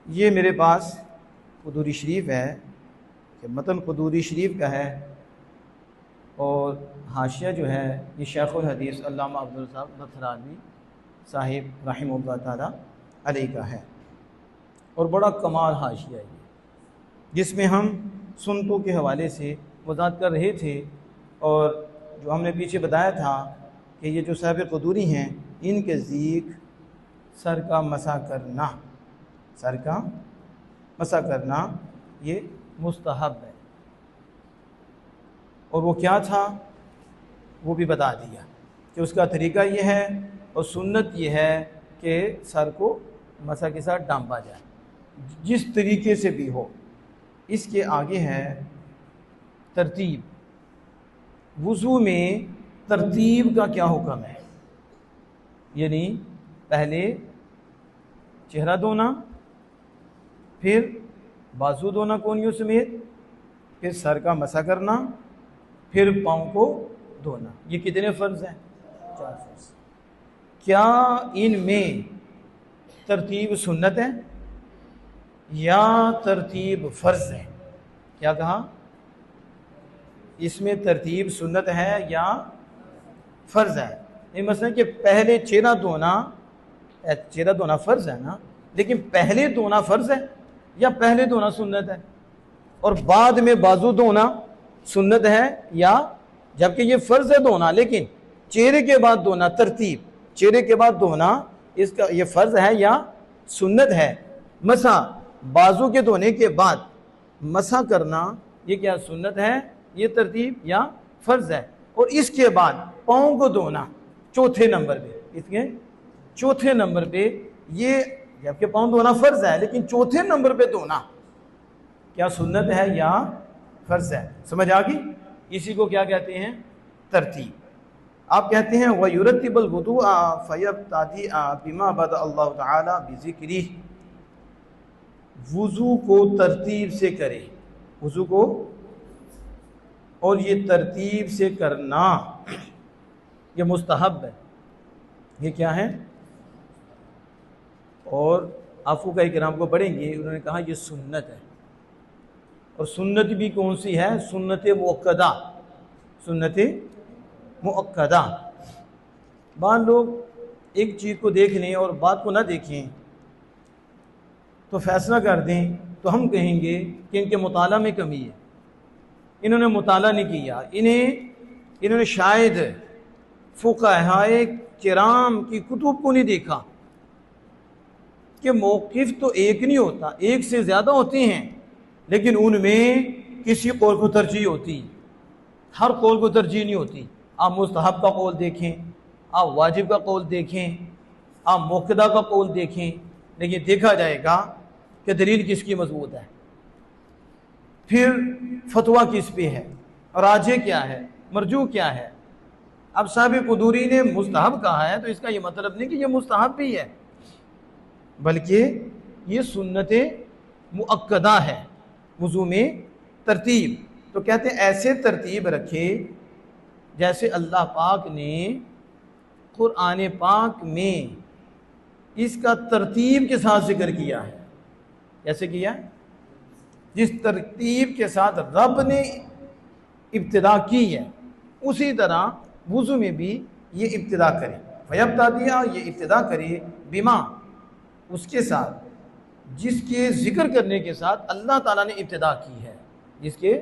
یہ میرے پاس قدوری شریف ہے کہ متن قدوری شریف کا ہے، اور حاشیہ جو ہے یہ شیخ الحدیث علامہ عبدالرزاق نصرانی صاحب رحمہ اللہ تعالیٰ علیہ کا ہے، اور بڑا کمال حاشیہ ہے جس میں ہم سنتوں کے حوالے سے وضاحت کر رہے تھے، اور جو ہم نے پیچھے بتایا تھا کہ یہ جو صاحب قدوری ہیں ان کے ذکر سر کا مسح کرنا، سر کا مسح کرنا یہ مستحب ہے، اور وہ کیا تھا وہ بھی بتا دیا کہ اس کا طریقہ یہ ہے، اور سنت یہ ہے کہ سر کو مسح کے ساتھ ڈانپا جائے جس طریقے سے بھی ہو۔ اس کے آگے ہے ترتیب، وضو میں ترتیب کا کیا حکم ہے، یعنی پہلے چہرہ دھونا، پھر بازو دھونا کونیوں سمیت، پھر سر کا مسح کرنا، پھر پاؤں کو دھونا۔ یہ کتنے فرض ہیں؟ 4 فرض۔ کیا ان میں ترتیب سنت ہے یا ترتیب فرض ہے؟ کیا کہا؟ اس میں ترتیب سنت ہے یا فرض ہے؟ یہ مثلا کہ پہلے چہرہ دھونا فرض ہے نا، لیکن پہلے دھونا فرض ہے یا پہلے دھونا سنت ہے، اور بعد میں بازو دھونا سنت ہے، یا جبکہ یہ فرض ہے دھونا لیکن چہرے کے بعد دھونا، ترتیب چہرے کے بعد دھونا اس کا یہ فرض ہے یا سنت ہے؟ مسح بازو کے دھونے کے بعد مسح کرنا یہ کیا سنت ہے، یہ ترتیب یا فرض ہے؟ اور اس کے بعد پاؤں کو دھونا چوتھے نمبر پہ، اس کے چوتھے نمبر پہ، یہ جبکہ پاؤں دھونا فرض ہے لیکن چوتھے نمبر پہ دھونا کیا سنت ہے یا فرض ہے؟ سمجھ آ گئی؟ اسی کو کیا کہتے ہیں؟ ترتیب۔ آپ کہتے ہیں وَيُرَتِّبُ الْوُضُوءَ فَيَبْتَدِئَ بِمَا بَدَأَ اللَّهُ تَعَالَى بِذِكْرِهِ، وضو کو ترتیب سے کرے، وضو کو، اور یہ ترتیب سے کرنا یہ مستحب ہے، یہ کیا ہے؟ اور آپ فقہاء کرام کو پڑھیں گے، انہوں نے کہا یہ سنت ہے، اور سنت بھی کون سی ہے؟ سنت مؤکدہ، سنت مؤکدہ۔ بعض لوگ ایک چیز کو دیکھ لیں اور بات کو نہ دیکھیں تو فیصلہ کر دیں، تو ہم کہیں گے کہ ان کے مطالعہ میں کمی ہے، انہوں نے مطالعہ نہیں کیا، انہوں نے شاید فقہاء کرام کی کتب کو نہیں دیکھا کہ موقف تو ایک نہیں ہوتا، ایک سے زیادہ ہوتے ہیں، لیکن ان میں کسی قول کو ترجیح ہوتی، ہر قول کو ترجیح نہیں ہوتی۔ آپ مستحب کا قول دیکھیں، آپ واجب کا قول دیکھیں، آپ مؤکدہ کا قول دیکھیں، لیکن دیکھا جائے گا کہ دلیل کس کی مضبوط ہے، پھر فتویٰ کس پہ ہے، راجح کیا ہے، مرجوح کیا ہے۔ اب صاحب قدوری نے مستحب کہا ہے تو اس کا یہ مطلب نہیں کہ یہ مستحب بھی ہے، بلکہ یہ سنت مؤکدہ ہے، وضو میں ترتیب۔ تو کہتے ہیں ایسے ترتیب رکھے جیسے اللہ پاک نے قرآن پاک میں اس کا ترتیب کے ساتھ ذکر کیا ہے۔ کیسے کیا؟ جس ترتیب کے ساتھ رب نے ابتدا کی ہے اسی طرح وضو میں بھی یہ ابتدا کرے، فیبتدیہ، یہ ابتدا کرے، بما، اس کے ساتھ جس کے ذکر کرنے کے ساتھ اللہ تعالیٰ نے ابتدا کی ہے، جس کے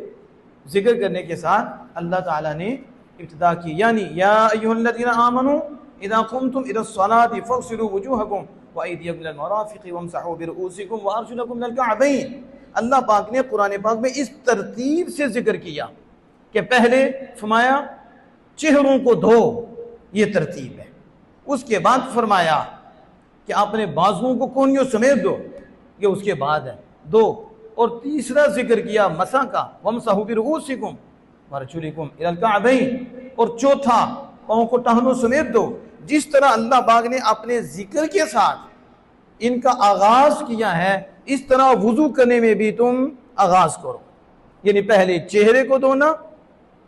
ذکر کرنے کے ساتھ اللہ تعالیٰ نے ابتدا کی، یعنی یا ایھا الذین آمنوا اذا قمتم الى الصلاة فاغسلوا وجوہکم وایدیکم الی المرافق وامسحوا برؤوسکم وارجلکم الی الکعبین۔ اللہ پاک نے قرآن پاک میں اس ترتیب سے ذکر کیا کہ پہلے فرمایا چہروں کو دھو، یہ ترتیب ہے، اس کے بعد فرمایا کہ آپ نے بازوؤں کو کونیوں سمیت دو، یہ اس کے بعد ہے دو، اور تیسرا ذکر کیا مسح کا، وامسحوا برؤوسکم وارجلکم الی الکعبین، اور چوتھا پاؤں کو ٹہنوں سمیت دو۔ جس طرح اللہ پاک نے اپنے ذکر کے ساتھ ان کا آغاز کیا ہے، اس طرح وضو کرنے میں بھی تم آغاز کرو، یعنی پہلے چہرے کو دھونا،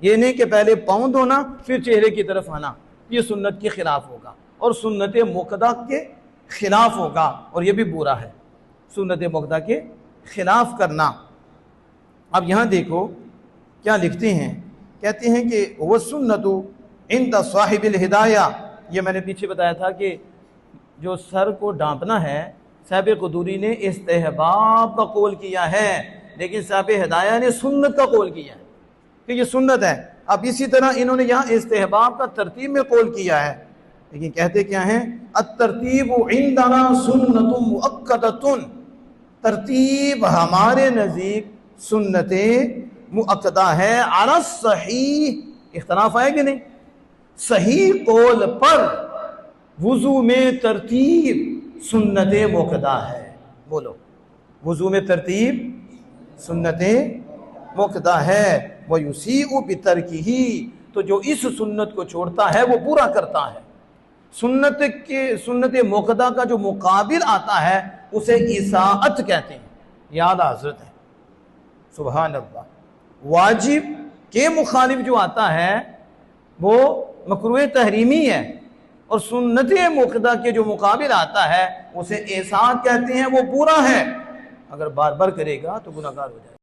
یہ نہیں کہ پہلے پاؤں دھونا پھر چہرے کی طرف آنا، یہ سنت کے خلاف ہوگا اور سنت مؤکدہ کے خلاف ہوگا، اور یہ بھی برا ہے، سنت مؤکدہ کے خلاف کرنا۔ اب یہاں دیکھو کیا لکھتے ہیں، کہتے ہیں کہ وہ سنت عند صاحب الہدایہ، یہ میں نے پیچھے بتایا تھا کہ جو سر کو ڈانپنا ہے صاحب قدوری نے استحباب کا قول کیا ہے، لیکن صاحب ہدایہ نے سنت کا قول کیا ہے کہ یہ سنت ہے۔ اب اسی طرح انہوں نے یہاں استحباب کا ترتیب میں قول کیا ہے، لیکن کہتے کیا ہیں، الترتیب عندنا سنت مؤکدۃ، ترتیب ہمارے نزدیک سنت مؤکدہ ہے، علی الصحیح، اختلاف آئے کہ نہیں، صحیح قول پر وضو میں ترتیب سنت مؤکدہ ہے۔ بولو، وضو میں ترتیب سنت مؤکدہ ہے۔ وَيُسِیءُ بِتَرْکِهِ، تو جو اس سنت کو چھوڑتا ہے وہ پورا کرتا ہے۔ سنت مؤکدہ کا جو مقابل آتا ہے اسے اساءت کہتے ہیں، یاد حضرت ہے، سبحان اللہ۔ واجب کے مخالف جو آتا ہے وہ مکروہ تحریمی ہے، اور سنت مؤکدہ کے جو مقابل آتا ہے اسے اساءت کہتے ہیں، وہ پورا ہے، اگر بار بار کرے گا تو گناہگار ہو جائے گا۔